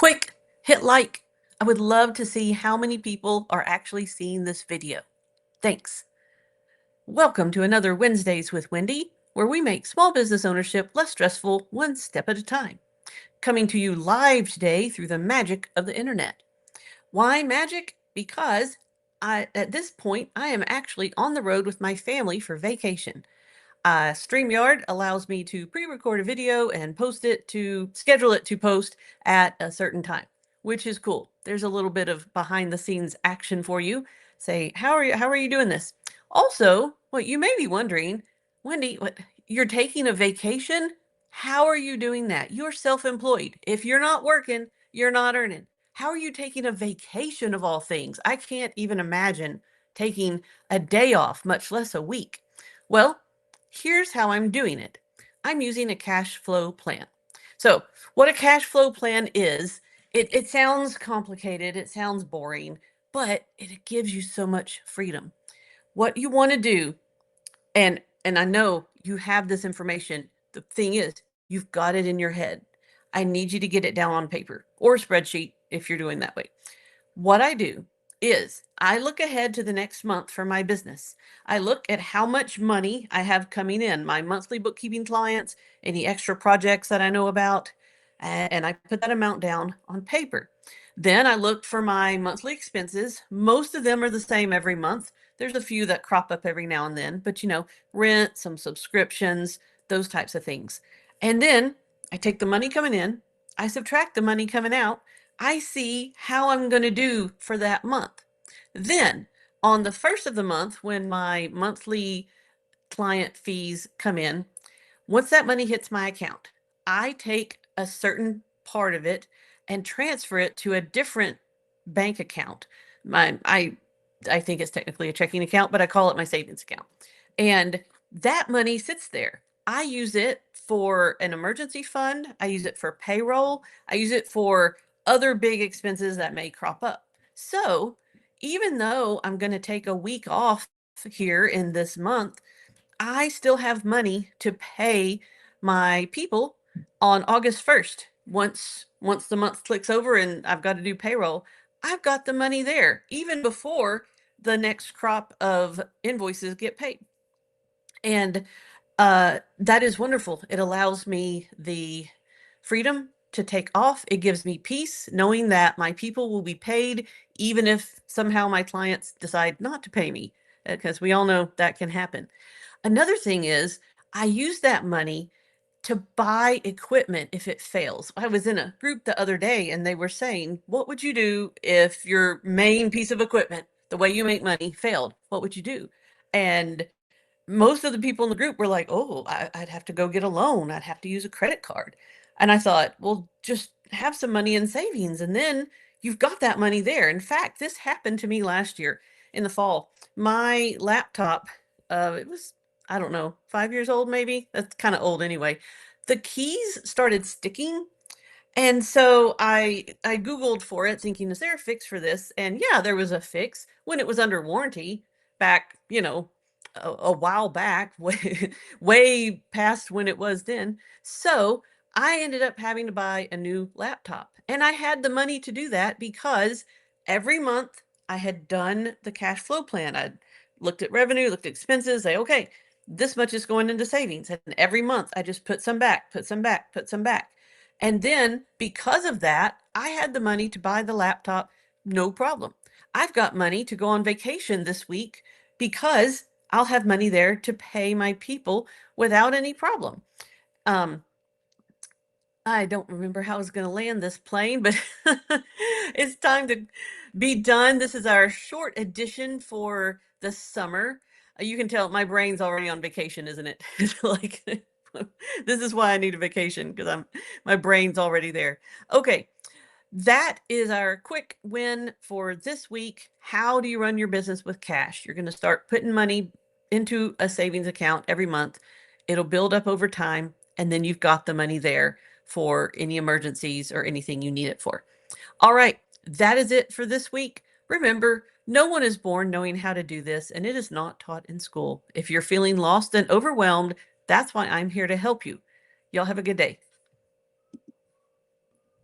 Quick, hit like. I would love to see how many people are actually seeing this video. Thanks. Welcome to another Wednesdays with Wendy, where we make small business ownership less stressful one step at a time. Coming to you live today through the magic of the internet. Why magic? Because at this point, I am actually on the road with my family for vacation. StreamYard allows me to pre-record a video and schedule it to post at a certain time, which is cool. There's a little bit of behind the scenes action for you. Say, how are you doing this? Also, what you may be wondering, Wendy, you're taking a vacation? How are you doing that? You're self-employed. If you're not working, you're not earning. How are you taking a vacation of all things? I can't even imagine taking a day off, much less a week. Well, here's how I'm doing it. I'm using a cash flow plan. So, what a cash flow plan is, it sounds complicated, it sounds boring, but it gives you so much freedom. What you want to do, and I know you have this information. The thing is, you've got it in your head. I need you to get it down on paper or a spreadsheet if you're doing that way. What I do is I look ahead to the next month for my business. I look at how much money I have coming in, my monthly bookkeeping clients, any extra projects that I know about, and I put that amount down on paper. Then I look for my monthly expenses. Most of them are the same every month. There's a few that crop up every now and then, but rent, some subscriptions, those types of things. And then I take the money coming in, I subtract the money coming out, I see how I'm going to do for that month. Then, on the first of the month, when my monthly client fees come in, once that money hits my account, I take a certain part of it and transfer it to a different bank account. My I think it's technically a checking account, but I call it my savings account. And that money sits there. I use it for an emergency fund. I use it for payroll. I use it for other big expenses that may crop up. So even though I'm going to take a week off here in this month, I still have money to pay my people on August 1st. Once the month clicks over and I've got to do payroll, I've got the money there even before the next crop of invoices get paid. And that is wonderful. It allows me the freedom to take off. It gives me peace knowing that my people will be paid, even if somehow my clients decide not to pay me, because we all know that can happen. Another thing is, I use that money to buy equipment if it fails. I was in a group the other day and they were saying, what would you do if your main piece of equipment, the way you make money, failed? What would you do? And most of the people in the group were like, oh, I'd have to go get a loan. I'd have to use a credit card. And I thought, well, just have some money in savings and then you've got that money there. In fact, this happened to me last year in the fall. My laptop, it was, I don't know, 5 years old, maybe. That's kind of old anyway. The keys started sticking. And so I Googled for it thinking, is there a fix for this? And yeah, there was a fix when it was under warranty back, a while back, way past when it was then. So I ended up having to buy a new laptop. And I had the money to do that because every month I had done the cash flow plan. I looked at revenue, looked at expenses, say, okay, this much is going into savings. And every month I just put some back, put some back, put some back. And then because of that, I had the money to buy the laptop, no problem. I've got money to go on vacation this week because I'll have money there to pay my people without any problem. Um, I don't remember how I was going to land this plane, but it's time to be done. This is our short edition for the summer. You can tell my brain's already on vacation, isn't it? It's like this is why I need a vacation because my brain's already there. Okay, that is our quick win for this week. How do you run your business with cash? You're going to start putting money into a savings account every month. It'll build up over time, and then you've got the money there for any emergencies or anything you need it for. All right, that is it for this week. Remember, no one is born knowing how to do this, and it is not taught in school. If you're feeling lost and overwhelmed, that's why I'm here to help you. Y'all have a good day.